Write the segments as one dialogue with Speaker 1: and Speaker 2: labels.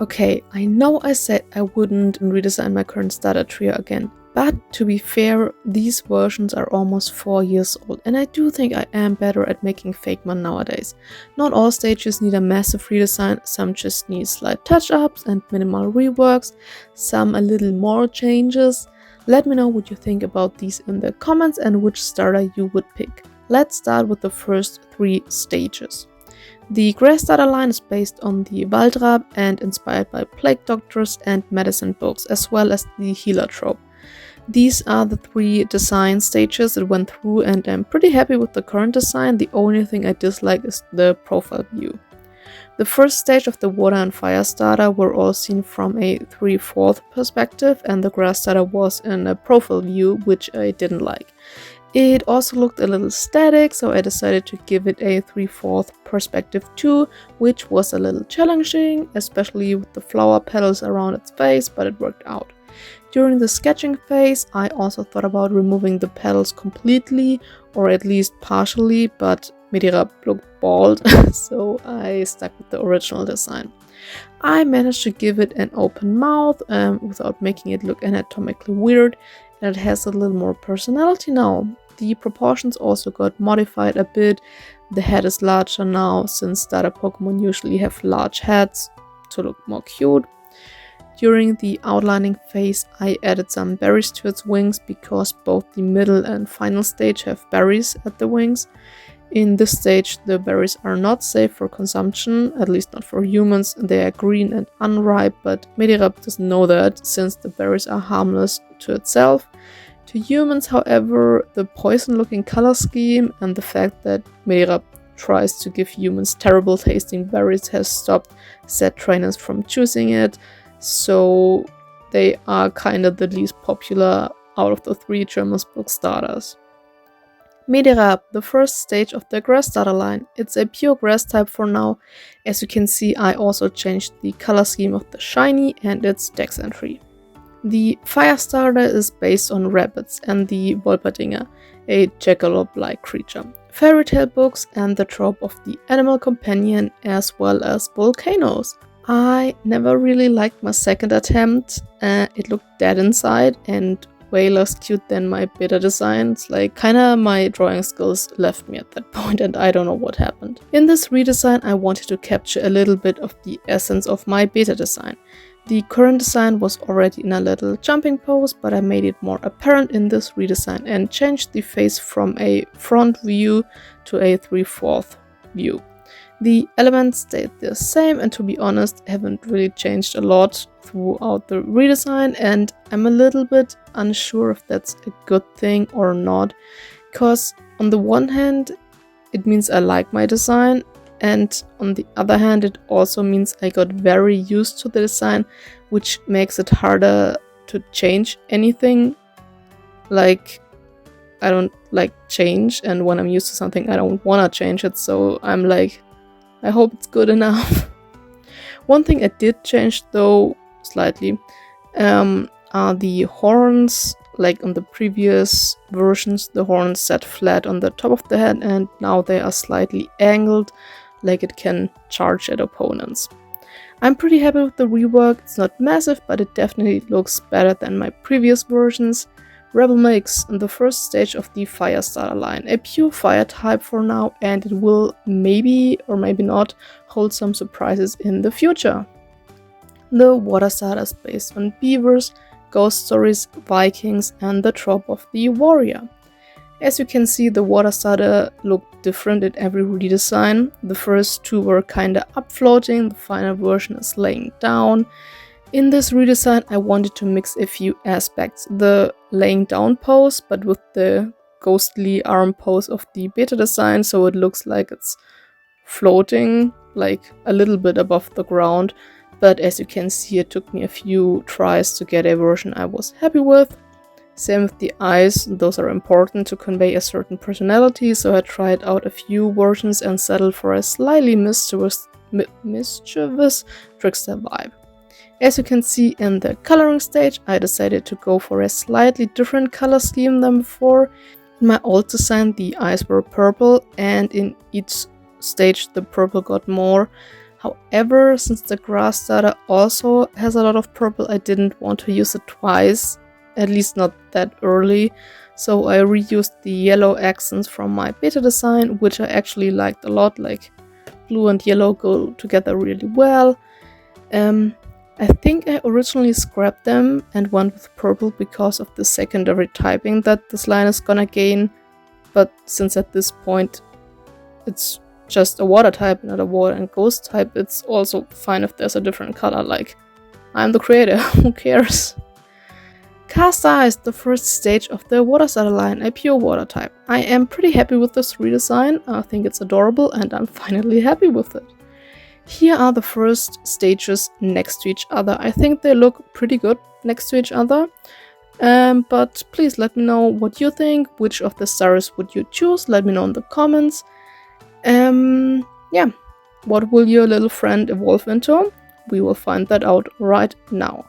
Speaker 1: Okay, I know I said I wouldn't redesign my current starter trio again, but to be fair, these versions are almost 4 years old, and I do think I am better at making Fakemon nowadays. Not all stages need a massive redesign, some just need slight touch-ups and minimal reworks, some a little more changes. Let me know what you think about these in the comments and which starter you would pick. Let's start with the first 3 stages. The Grass Starter line is based on the Waldrab and inspired by Plague Doctors and medicine books, as well as the Healer trope. These are the 3 design stages that went through, and I'm pretty happy with the current design. The only thing I dislike is the profile view. The first stage of the Water and Fire Starter were all seen from a 3/4 perspective, and the Grass Starter was in a profile view, which I didn't like. It also looked a little static, so I decided to give it a 3/4 perspective too, which was a little challenging, especially with the flower petals around its face, but it worked out. During the sketching phase, I also thought about removing the petals completely, or at least partially, but Maticss looked bald, so I stuck with the original design. I managed to give it an open mouth without making it look anatomically weird, and it has a little more personality now. The proportions also got modified a bit. The head is larger now, since starter Pokemon usually have large heads to look more cute. During the outlining phase, I added some berries to its wings because both the middle and final stage have berries at the wings. In this stage, the berries are not safe for consumption, at least not for humans. They are green and unripe, but Maticss doesn't know that, since the berries are harmless to itself. To humans, however, the poison-looking color scheme and the fact that Maticss tries to give humans terrible-tasting berries has stopped said trainers from choosing it, so they are kind of the least popular out of the 3 Jermanzburg starters. Maticss, the first stage of the Grass Starter line. It's a pure grass type for now. As you can see, I also changed the color scheme of the shiny and its dex entry. The Fire Starter is based on rabbits and the Wolperdinger, a jackalope-like creature, fairy tale books, and the trope of the animal companion, as well as volcanoes. I never really liked my second attempt. It looked dead inside and way less cute than my beta designs. Like, kinda my drawing skills left me at that point, and I don't know what happened. In this redesign, I wanted to capture a little bit of the essence of my beta design. The current design was already in a little jumping pose, but I made it more apparent in this redesign and changed the face from a front view to a 3/4 view. The elements stayed the same, and to be honest, haven't really changed a lot throughout the redesign, and I'm a little bit unsure if that's a good thing or not, because on the one hand, it means I like my design, and on the other hand, it also means I got very used to the design, which makes it harder to change anything. Like, I don't like change, and when I'm used to something, I don't want to change it, so I'm like, I hope it's good enough. One thing I did change, though, slightly, are the horns. Like on the previous versions, the horns sat flat on the top of the head, and now they are slightly angled, like it can charge at opponents. I'm pretty happy with the rework. It's not massive, but it definitely looks better than my previous versions. Rebel Mix in the first stage of the Fire Starter line, a pure fire type for now, and it will maybe or maybe not hold some surprises in the future. The Water Starter is based on beavers, ghost stories, Vikings, and the trope of the warrior. As you can see, the Water Starter looked different in every redesign. The first 2 were kinda up floating, the final version is laying down. In this redesign, I wanted to mix a few aspects. The laying down pose, but with the ghostly arm pose of the beta design, so it looks like it's floating, like a little bit above the ground. But as you can see, it took me a few tries to get a version I was happy with. Same with the eyes, those are important to convey a certain personality, so I tried out a few versions and settled for a slightly mischievous trickster vibe. As you can see in the coloring stage, I decided to go for a slightly different color scheme than before. In my old design, the eyes were purple, and in each stage the purple got more. However, since the grass starter also has a lot of purple, I didn't want to use it twice, at least not that early. So I reused the yellow accents from my beta design, which I actually liked a lot, like blue and yellow go together really well. I think I originally scrapped them and went with purple because of the secondary typing that this line is gonna gain, but since at this point it's just a water type, not a water and ghost type, it's also fine if there's a different color, like, I'm the creator, who cares? Cast Ice, the first stage of the water starter line, a pure water type. I am pretty happy with this redesign, I think it's adorable and I'm finally happy with it. Here are the first stages next to each other. I think they look pretty good next to each other. But please let me know what you think. Which of the stars would you choose? Let me know in the comments. Yeah, what will your little friend evolve into? We will find that out right now.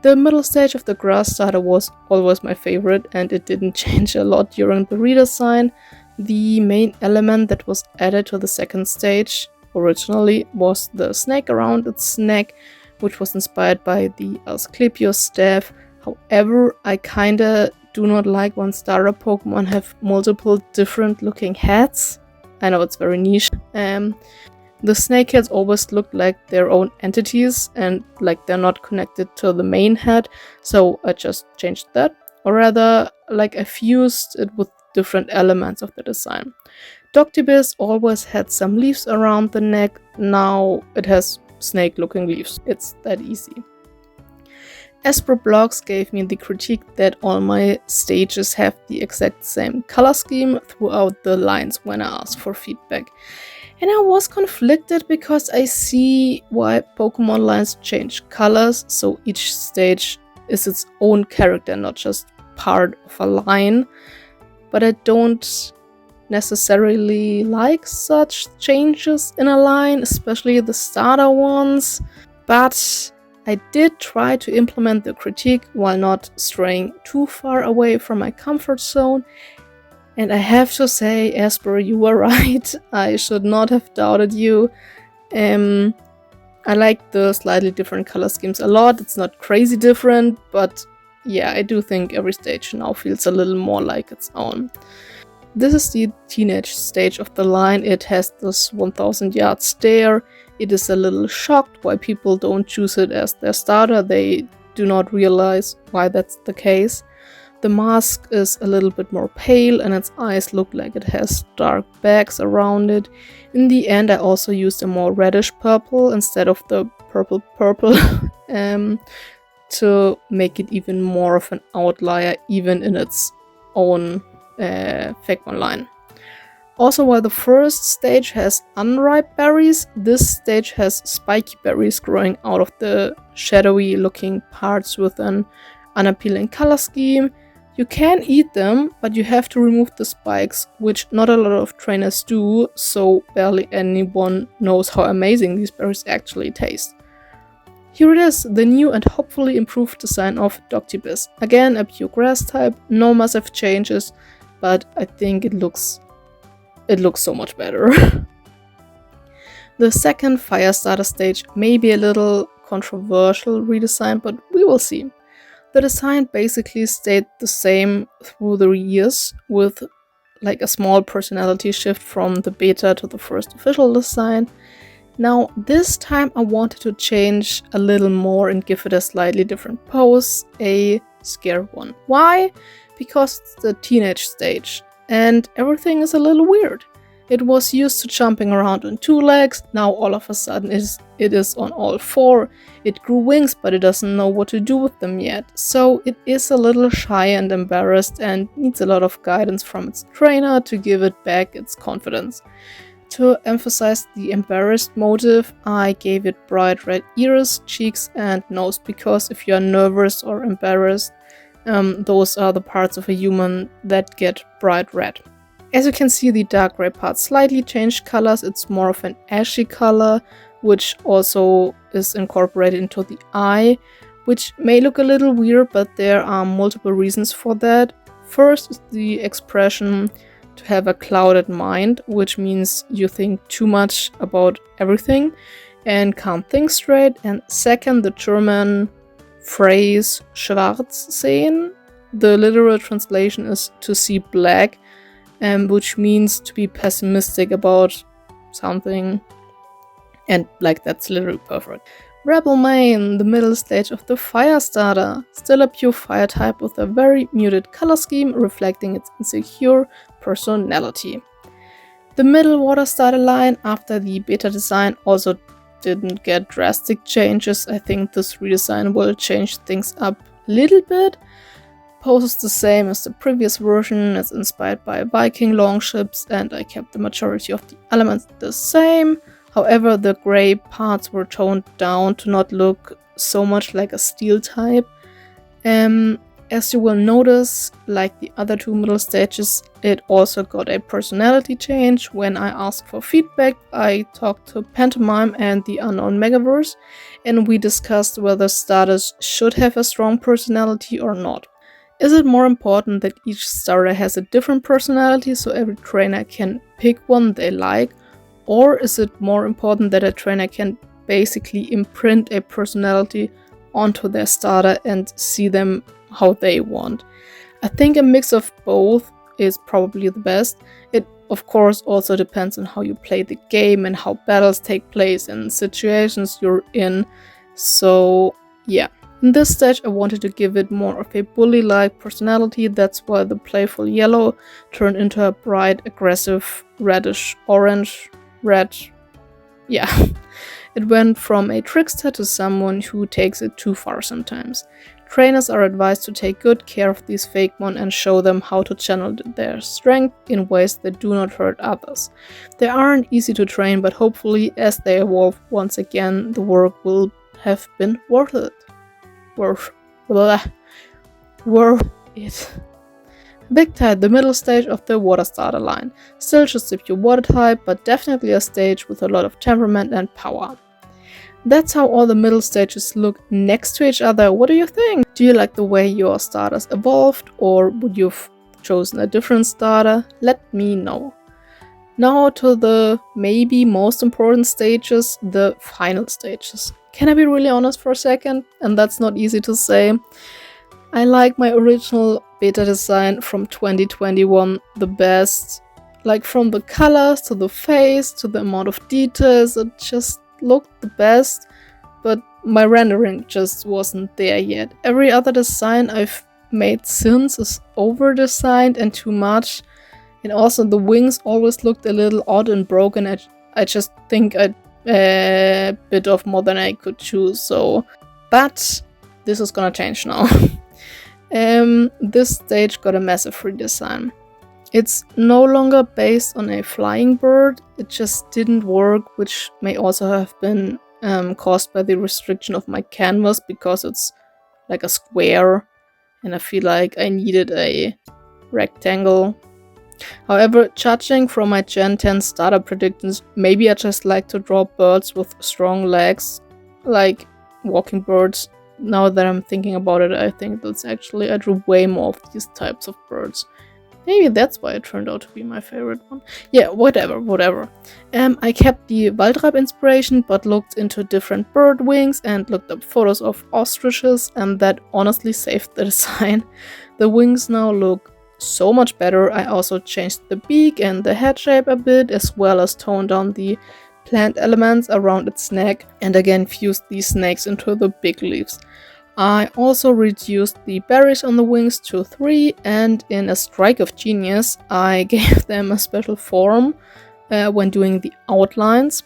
Speaker 1: The middle stage of the grass starter was always my favorite, and it didn't change a lot during the redesign. The main element that was added to the second stage originally was the snake around its neck, which was inspired by the Asclepios staff. However, I kinda do not like when starter Pokemon have multiple different looking heads. I know it's very niche. The snake heads always look like their own entities and like they're not connected to the main head, so I just changed that. Or rather, like I fused it with different elements of the design. Doctibus always had some leaves around the neck, now it has snake looking leaves. It's that easy. EsperBlocks gave me the critique that all my stages have the exact same color scheme throughout the lines when I asked for feedback. And I was conflicted because I see why Pokemon lines change colors, so each stage is its own character, not just part of a line. But I don't necessarily like such changes in a line, especially the starter ones. But I did try to implement the critique while not straying too far away from my comfort zone. And I have to say, Esper, you were right. I should not have doubted you. I like the slightly different color schemes a lot. It's not crazy different, but yeah, I do think every stage now feels a little more like its own. This is the teenage stage of the line. It has this 1000 yard stare. It is a little shocked why people don't choose it as their starter. They do not realize why that's the case. The mask is a little bit more pale and its eyes look like it has dark bags around it. In the end, I also used a more reddish purple instead of the purple to make it even more of an outlier, even in its own Fakemon line. Also, while the first stage has unripe berries, this stage has spiky berries growing out of the shadowy looking parts with an unappealing color scheme. You can eat them, but you have to remove the spikes, which not a lot of trainers do, so barely anyone knows how amazing these berries actually taste. Here it is, the new and hopefully improved design of Doctibus. Again, a pure grass type, no massive changes, but I think it looks so much better. The second fire starter stage may be a little controversial redesign, but we will see. The design basically stayed the same through the years, with like a small personality shift from the beta to the first official design. Now, this time I wanted to change a little more and give it a slightly different pose, a scare one. Why? Because it's the teenage stage, and everything is a little weird. It was used to jumping around on 2 legs, now all of a sudden it is on all 4. It grew wings, but it doesn't know what to do with them yet. So it is a little shy and embarrassed and needs a lot of guidance from its trainer to give it back its confidence. To emphasize the embarrassed motive, I gave it bright red ears, cheeks and nose, because if you are nervous or embarrassed, those are the parts of a human that get bright red. As you can see, the dark gray parts slightly changed colors. It's more of an ashy color, which also is incorporated into the eye, which may look a little weird, but there are multiple reasons for that. First is the expression. to have a clouded mind, which means you think too much about everything and can't think straight. And second, the German phrase schwarz sehen. The literal translation is to see black, which means to be pessimistic about something. And like, that's literally perfect. Rebel Main, the middle stage of the Fire Starter. Still a pure fire type with a very muted color scheme, reflecting its insecure personality. The middle Water Starter line after the beta design also didn't get drastic changes. I think this redesign will change things up a little bit. Pose is the same as the previous version, it's inspired by Viking longships, and I kept the majority of the elements the same. However, the grey parts were toned down to not look so much like a steel type. As you will notice, like the other two middle stages, it also got a personality change. When I asked for feedback, I talked to Pantomime and the Unknown Megaverse, and we discussed whether starters should have a strong personality or not. Is it more important that each starter has a different personality so every trainer can pick one they like? Or is it more important that a trainer can basically imprint a personality onto their starter and see them how they want? I think a mix of both is probably the best. It of course also depends on how you play the game and how battles take place and situations you're in. So yeah, in this stage I wanted to give it more of a bully-like personality. That's why the playful yellow turned into a bright, aggressive, reddish orange. Red. Yeah. It went from a trickster to someone who takes it too far sometimes. Trainers are advised to take good care of these Fakemon and show them how to channel their strength in ways that do not hurt others. They aren't easy to train, but hopefully as they evolve once again, the work will have been worth it. Worth it. Big Tide, the middle stage of the Water Starter line. Still just a pure water type, but definitely a stage with a lot of temperament and power. That's how all the middle stages look next to each other. What do you think? Do you like the way your starters evolved, or would you have chosen a different starter? Let me know. Now to the maybe most important stages, the final stages. Can I be really honest for a second? And that's not easy to say. I like my original beta design from 2021 the best. Like, from the colors to the face to the amount of details, it just looked the best, but my rendering just wasn't there yet. Every other design I've made since is over-designed and too much, and also the wings always looked a little odd and broken. I just think I bit off more than I could chew, so... But this is gonna change now. This stage got a massive redesign. It's no longer based on a flying bird, it just didn't work, which may also have been caused by the restriction of my canvas, because it's like a square and I feel like I needed a rectangle. However, judging from my Gen 10 starter predictions, maybe I just like to draw birds with strong legs, like walking birds. Now that I'm thinking about it, I think that's actually, I drew way more of these types of birds. Maybe that's why it turned out to be my favorite one. Yeah, whatever. I kept the Waldrapp inspiration, but looked into different bird wings and looked up photos of ostriches, and that honestly saved the design. The wings now look so much better. I also changed the beak and the head shape a bit, as well as toned down the plant elements around its neck, and again fused these snakes into the big leaves. I also reduced the berries on the wings to 3, and in a strike of genius, I gave them a special form when doing the outlines.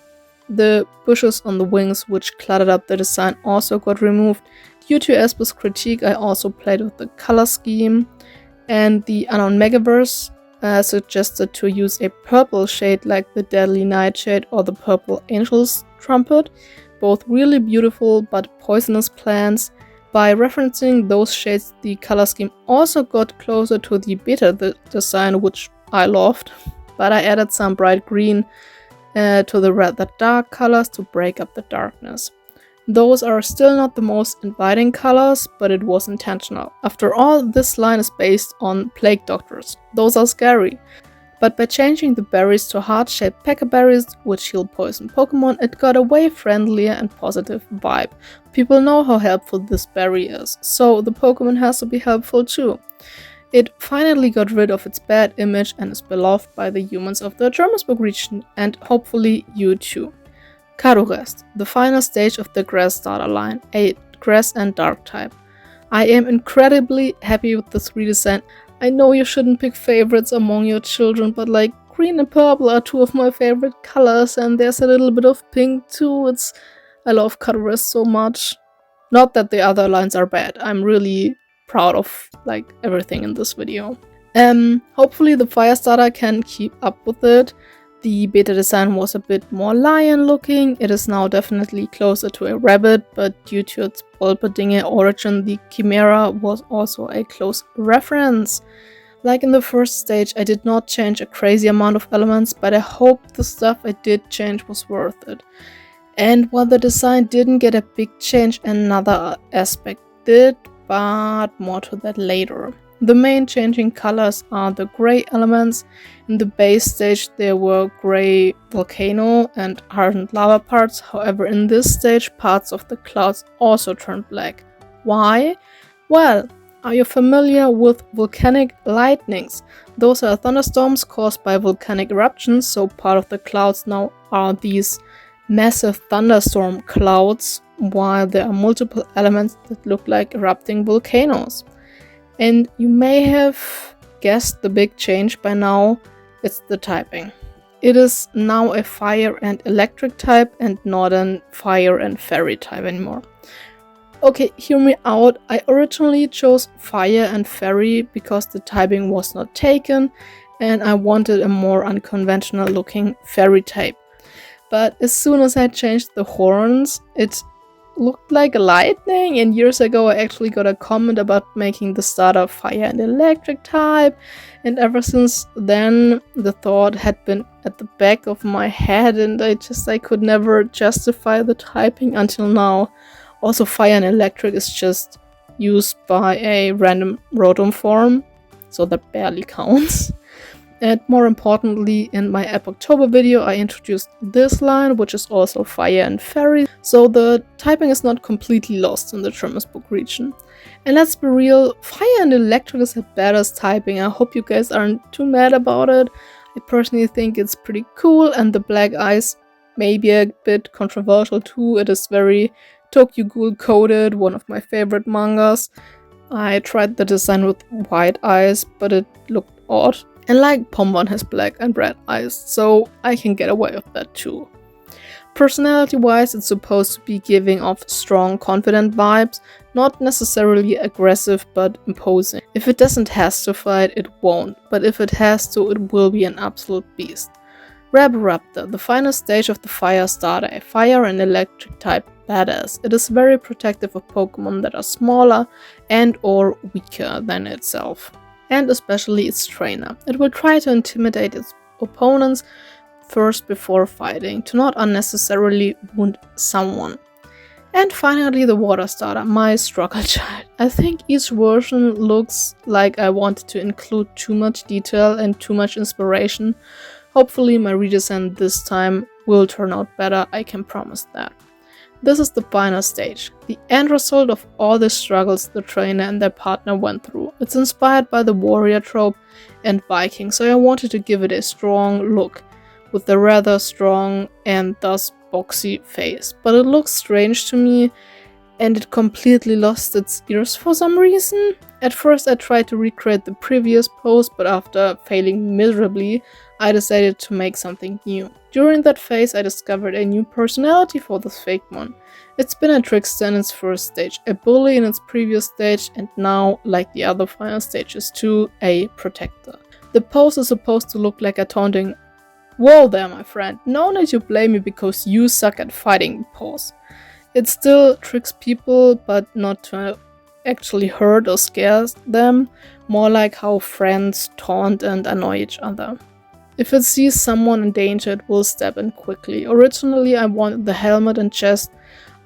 Speaker 1: The bushes on the wings, which cluttered up the design, also got removed. Due to Esper's critique, I also played with the color scheme, and the Unknown Megaverse suggested to use a purple shade like the Deadly Nightshade or the Purple Angel's Trumpet, both really beautiful but poisonous plants. By referencing those shades, the color scheme also got closer to the beta design, which I loved, but I added some bright green to the rather dark colors to break up the darkness. Those are still not the most inviting colors, but it was intentional. After all, this line is based on plague doctors. Those are scary. But by changing the berries to heart-shaped Pecker berries, which heal poison Pokemon, it got a way friendlier and positive vibe. People know how helpful this berry is, so the Pokemon has to be helpful too. It finally got rid of its bad image and is beloved by the humans of the Jermanzburg region, and hopefully you too. Carurest, the final stage of the Grass starter line, a Grass and Dark type. I am incredibly happy with this redesign. I know you shouldn't pick favorites among your children, but like green and purple are two of my favorite colors, and there's a little bit of pink too. I love Carurest so much. Not that the other lines are bad. I'm really proud of like everything in this video. Hopefully the Fire starter can keep up with it. The beta design was a bit more lion looking. It is now definitely closer to a rabbit, but due to its Bulbadinge origin, the Chimera was also a close reference. Like in the first stage, I did not change a crazy amount of elements, but I hope the stuff I did change was worth it. And while the design didn't get a big change, another aspect did, but more to that later. The main changing colors are the gray elements. In the base stage there were gray volcano and hardened lava parts, however in this stage parts of the clouds also turned black. Why? Well, are you familiar with volcanic lightnings? Those are thunderstorms caused by volcanic eruptions, so part of the clouds now are these massive thunderstorm clouds, while there are multiple elements that look like erupting volcanoes. And you may have guessed the big change by now, it's the typing. It is now a fire and electric type and not a fire and fairy type anymore. Okay, hear me out. I originally chose fire and fairy because the typing was not taken and I wanted a more unconventional looking fairy type. But as soon as I changed the horns, it looked like a lightning, and years ago I actually got a comment about making the starter fire and electric type, and ever since then the thought had been at the back of my head and I could never justify the typing until now. Also, fire and electric is just used by a random Rotom form, so that barely counts. And more importantly, in my October video I introduced this line, which is also fire and fairy, so the typing is not completely lost in the Jermanzburg region. And let's be real, fire and electric is a badass typing. I hope you guys aren't too mad about it. I personally think it's pretty cool, and the black eyes may be a bit controversial too. It is very Tokyo Ghoul coded, one of my favorite mangas. I tried the design with white eyes, but it looked odd. And like Pombon has black and red eyes, so I can get away with that too. Personality wise, it's supposed to be giving off strong, confident vibes, not necessarily aggressive but imposing. If it doesn't have to fight, it won't, but if it has to, it will be an absolute beast. Rabaraptor, the final stage of the Fire starter, a fire and electric type badass. It is very protective of Pokemon that are smaller and or weaker than itself, and especially its trainer. It will try to intimidate its opponents first before fighting, to not unnecessarily wound someone. And finally the Water starter, my struggle child. I think each version looks like I wanted to include too much detail and too much inspiration. Hopefully my redesign this time will turn out better, I can promise that. This is the final stage, the end result of all the struggles the trainer and their partner went through. It's inspired by the warrior trope and Viking, so I wanted to give it a strong look, with a rather strong and thus boxy face. But it looks strange to me, and it completely lost its ears for some reason. At first I tried to recreate the previous pose, but after failing miserably, I decided to make something new. During that phase I discovered a new personality for this Fakemon. It's been a trickster in its first stage, a bully in its previous stage, and now, like the other final stages too, a protector. The pose is supposed to look like a taunting "Whoa there, my friend, no need to blame me because you suck at fighting" pose. It still tricks people, but not to actually hurt or scare them, more like how friends taunt and annoy each other. If it sees someone in danger, it will step in quickly. Originally I wanted the helmet and chest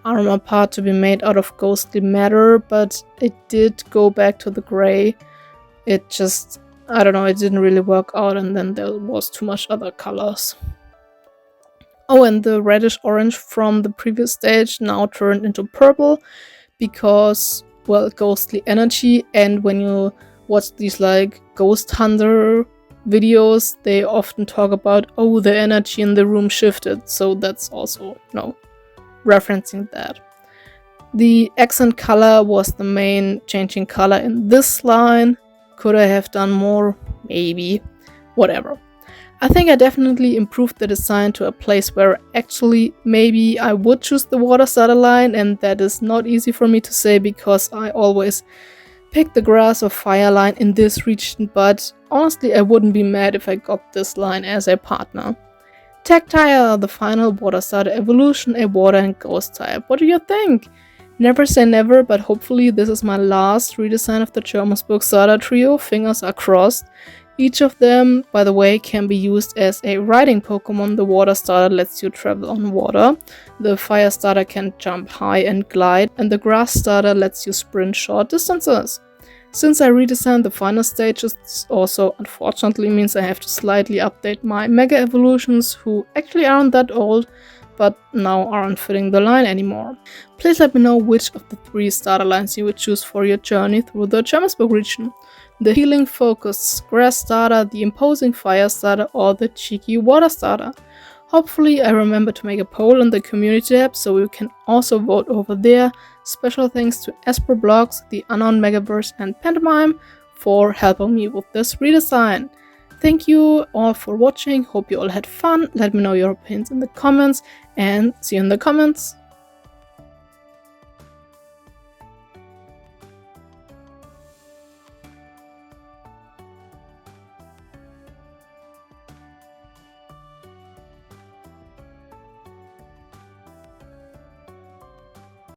Speaker 1: armor part to be made out of ghostly matter, but it did go back to the gray. It just I don't know, it didn't really work out, and then there was too much other colors. Oh, and the reddish orange from the previous stage now turned into purple because, well, ghostly energy. And when you watch these like ghost hunter videos, they often talk about, oh, the energy in the room shifted. So that's also, referencing that. The accent color was the main changing color in this line. Could I have done more? Maybe. Whatever. I think I definitely improved the design to a place where actually maybe I would choose the water starter line, and that is not easy for me to say because I always pick the grass or fire line in this region, but honestly I wouldn't be mad if I got this line as a partner. Tactile, the final water starter evolution, a water and ghost type. What do you think? Never say never, but hopefully this is my last redesign of the Jermanzburg Startertrio, fingers are crossed. Each of them, by the way, can be used as a riding Pokemon. The water starter lets you travel on water, the fire starter can jump high and glide, and the grass starter lets you sprint short distances. Since I redesigned the final stages, this also unfortunately means I have to slightly update my Mega Evolutions, who actually aren't that old, but now aren't fitting the line anymore. Please let me know which of the 3 starter lines you would choose for your journey through the Jermanzburg region. The healing focused grass starter, the imposing fire starter, or the cheeky water starter. Hopefully I remember to make a poll on the community tab so you can also vote over there. Special thanks to EsperBlocks, the Unknown Megaverse, and Pantomime for helping me with this redesign. Thank you all for watching, hope you all had fun, let me know your opinions in the comments, and see you in the comments.